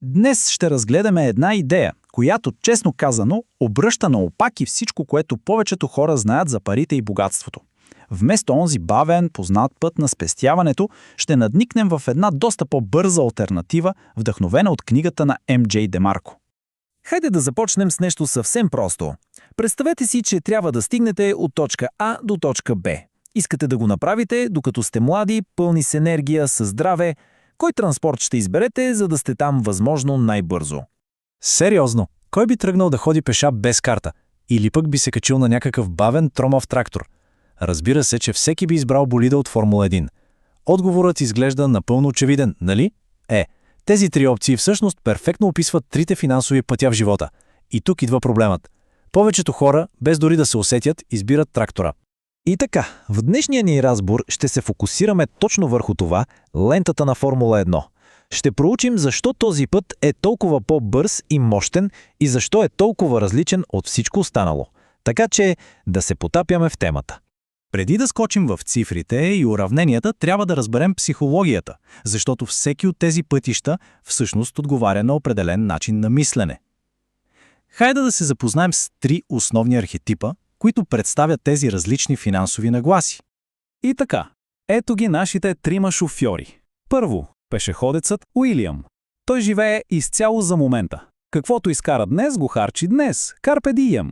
Днес ще разгледаме една идея, която, честно казано, обръща на опаки всичко, което повечето хора знаят за парите и богатството. Вместо онзи бавен, познат път на спестяването, ще надникнем в една доста по-бърза алтернатива, вдъхновена от книгата на М.Джей Демарко. Хайде да започнем с нещо съвсем просто. Представете си, че трябва да стигнете от точка А до точка Б. Искате да го направите, докато сте млади, пълни с енергия, със здраве. Кой транспорт ще изберете, за да сте там възможно най-бързо? Сериозно, кой би тръгнал да ходи пеша без карта? Или пък би се качил на някакъв бавен, тромав трактор? Разбира се, че всеки би избрал болида от Формула 1. Отговорът изглежда напълно очевиден, нали? Тези три опции всъщност перфектно описват трите финансови пътя в живота. И тук идва проблемът. Повечето хора, без дори да се усетят, избират трактора. И така, в днешния ни разбор ще се фокусираме точно върху това – лентата на Формула 1. Ще проучим защо този път е толкова по-бърз и мощен и защо е толкова различен от всичко останало. Така че да се потапяме в темата. Преди да скочим в цифрите и уравненията, трябва да разберем психологията, защото всеки от тези пътища всъщност отговаря на определен начин на мислене. Хайде да се запознаем с три основни архетипа, които представят тези различни финансови нагласи. И така, ето ги нашите трима шофьори. Първо, пешеходецът Уилям. Той живее изцяло за момента. Каквото изкара днес, го харчи днес. Карпе дием.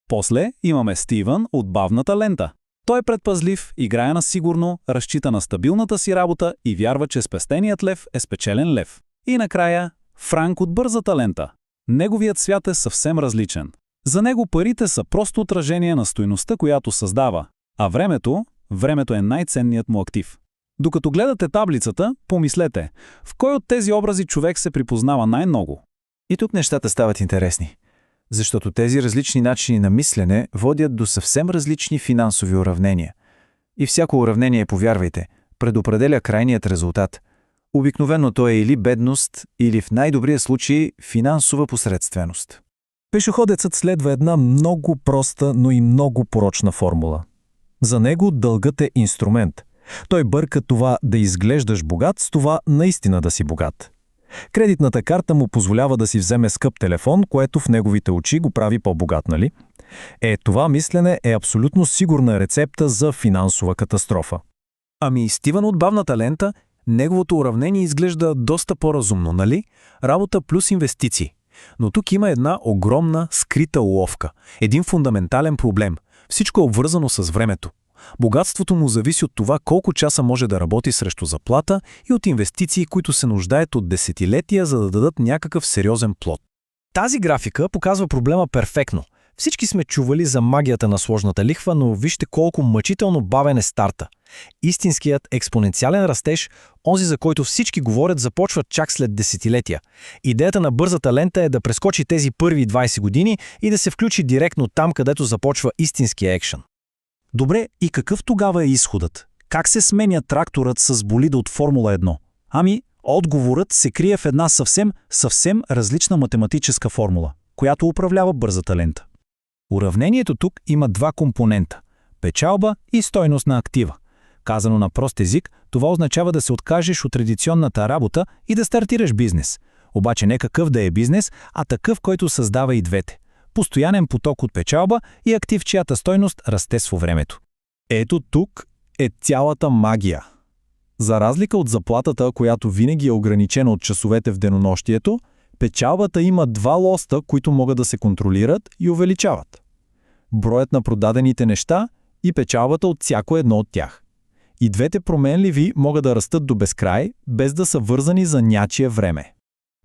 После имаме Стивън от бавната лента. Той е предпазлив, играе на сигурно, разчита на стабилната си работа и вярва, че спестеният лев е спечелен лев. И накрая Франк от бързата лента. Неговият свят е съвсем различен. За него парите са просто отражение на стойността, която създава, а времето е най-ценният му актив. Докато гледате таблицата, помислете, в кой от тези образи човек се припознава най-много? И тук нещата стават интересни. Защото тези различни начини на мислене водят до съвсем различни финансови уравнения. И всяко уравнение, повярвайте, предопределя крайният резултат. Обикновено то е или бедност, или в най-добрия случай финансова посредственост. Пешеходецът следва една много проста, но и много порочна формула. За него дългът е инструмент. Той бърка това да изглеждаш богат с това наистина да си богат. Кредитната карта му позволява да си вземе скъп телефон, което в неговите очи го прави по-богат, нали? Това мислене е абсолютно сигурна рецепта за финансова катастрофа. Ами Стивън от бавната лента, неговото уравнение изглежда доста по-разумно, нали? Работа плюс инвестиции. Но тук има една огромна, скрита уловка. Един фундаментален проблем. Всичко е обвързано с времето. Богатството му зависи от това колко часа може да работи срещу заплата и от инвестиции, които се нуждаят от десетилетия, за да дадат някакъв сериозен плод. Тази графика показва проблема перфектно. Всички сме чували за магията на сложната лихва, но вижте колко мъчително бавен е старта. Истинският експоненциален растеж, онзи за който всички говорят, започва чак след десетилетия. Идеята на бързата лента е да прескочи тези първи 20 години и да се включи директно там, където започва истинския екшън. Добре, и какъв тогава е изходът? Как се сменя тракторът с болида от Формула 1? Ами, отговорът се крие в една съвсем различна математическа формула, която управлява бързата лента. Уравнението тук има два компонента – печалба и стойност на актива. Казано на прост език, това означава да се откажеш от традиционната работа и да стартираш бизнес. Обаче не какъв да е бизнес, а такъв, който създава и двете. Постоянен поток от печалба и актив, чиято стойност расте с времето. Ето тук е цялата магия. За разлика от заплатата, която винаги е ограничена от часовете в денонощието, печалбата има два лоста, които могат да се контролират и увеличават. Броят на продадените неща и печалбата от всяко едно от тях. И двете променливи могат да растат до безкрай, без да са вързани за нячие време.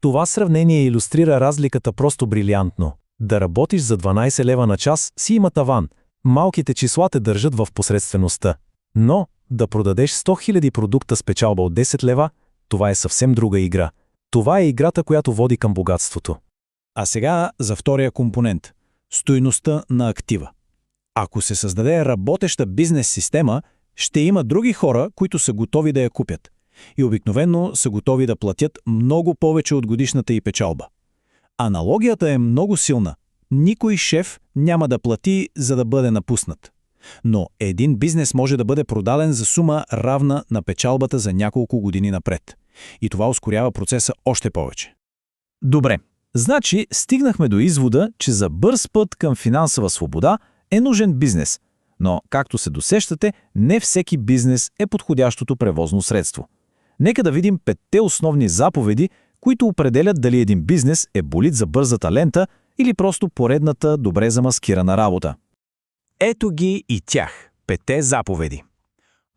Това сравнение илюстрира разликата просто брилянтно. Да работиш за 12 лева на час си има таван. Малките числа те държат в посредствеността. Но да продадеш 100 000 продукта с печалба от 10 лева, това е съвсем друга игра. Това е играта, която води към богатството. А сега за втория компонент – стойността на актива. Ако се създаде работеща бизнес система, ще има други хора, които са готови да я купят. И обикновено са готови да платят много повече от годишната й печалба. Аналогията е много силна. Никой шеф няма да плати, за да бъде напуснат. Но един бизнес може да бъде продаден за сума равна на печалбата за няколко години напред. И това ускорява процеса още повече. Добре. Значи, стигнахме до извода, че за бърз път към финансова свобода е нужен бизнес. Но, както се досещате, не всеки бизнес е подходящото превозно средство. Нека да видим 5 основни заповеди, които определят дали един бизнес е болид за бързата лента или просто поредната добре замаскирана работа. Ето ги и тях. 5 заповеди.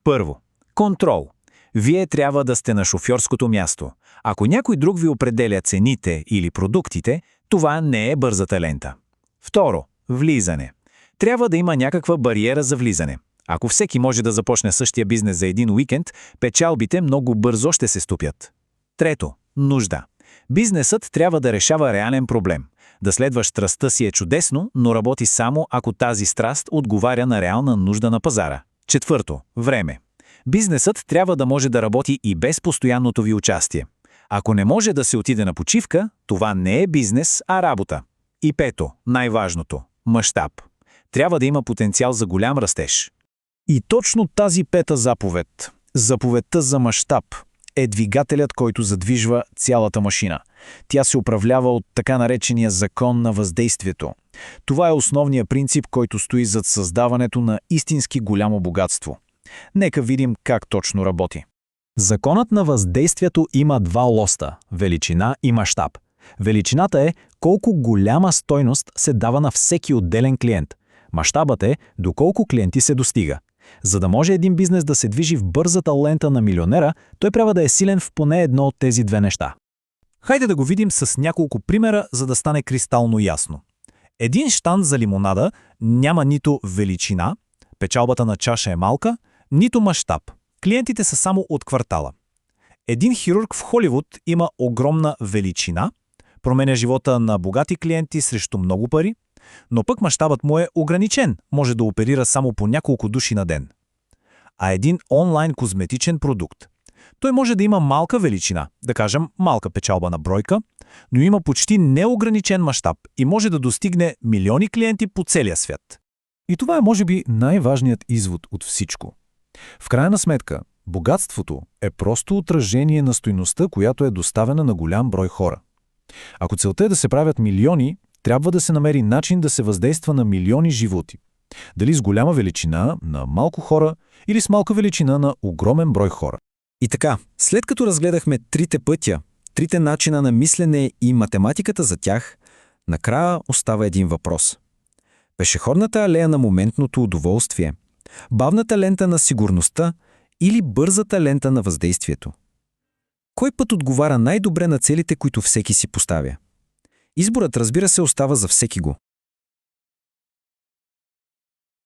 Първо. Контрол. Вие трябва да сте на шофьорското място. Ако някой друг ви определя цените или продуктите, това не е бързата лента. Второ. Влизане. Трябва да има някаква бариера за влизане. Ако всеки може да започне същия бизнес за един уикенд, печалбите много бързо ще се стопят. Трето. Нужда. Бизнесът трябва да решава реален проблем. Да следваш страстта си е чудесно, но работи само ако тази страст отговаря на реална нужда на пазара. Четвърто. Време. Бизнесът трябва да може да работи и без постоянното ви участие. Ако не може да се отиде на почивка, това не е бизнес, а работа. И пето, най-важното – мащаб. Трябва да има потенциал за голям растеж. И точно тази 5-та заповед, заповедта за мащаб, е двигателят, който задвижва цялата машина. Тя се управлява от така наречения закон на въздействието. Това е основният принцип, който стои зад създаването на истински голямо богатство. Нека видим как точно работи. Законът на въздействието има 2 лоста – величина и мащаб. Величината е колко голяма стойност се дава на всеки отделен клиент. Мащабът е доколко клиенти се достига. За да може един бизнес да се движи в бързата лента на милионера, той трябва да е силен в поне едно от тези 2 неща. Хайде да го видим с няколко примера, за да стане кристално ясно. Един щанд за лимонада няма нито величина, печалбата на чаша е малка, нито мащаб. Клиентите са само от квартала. Един хирург в Холивуд има огромна величина, променя живота на богати клиенти срещу много пари, но пък мащабът му е ограничен, може да оперира само по няколко души на ден. А един онлайн козметичен продукт. Той може да има малка величина, да кажем малка печалба на бройка, но има почти неограничен мащаб и може да достигне милиони клиенти по целия свят. И това е може би най-важният извод от всичко. В крайна сметка, богатството е просто отражение на стойността, която е доставена на голям брой хора. Ако целта е да се правят милиони, трябва да се намери начин да се въздейства на милиони животи. Дали с голяма величина на малко хора или с малка величина на огромен брой хора. И така, след като разгледахме 3 пътя, 3 начина на мислене и математиката за тях, накрая остава един въпрос. Пешеходната алея на моментното удоволствие, бавната лента на сигурността или бързата лента на въздействието? Кой път отговаря най-добре на целите, които всеки си поставя? Изборът, разбира се, остава за всеки го.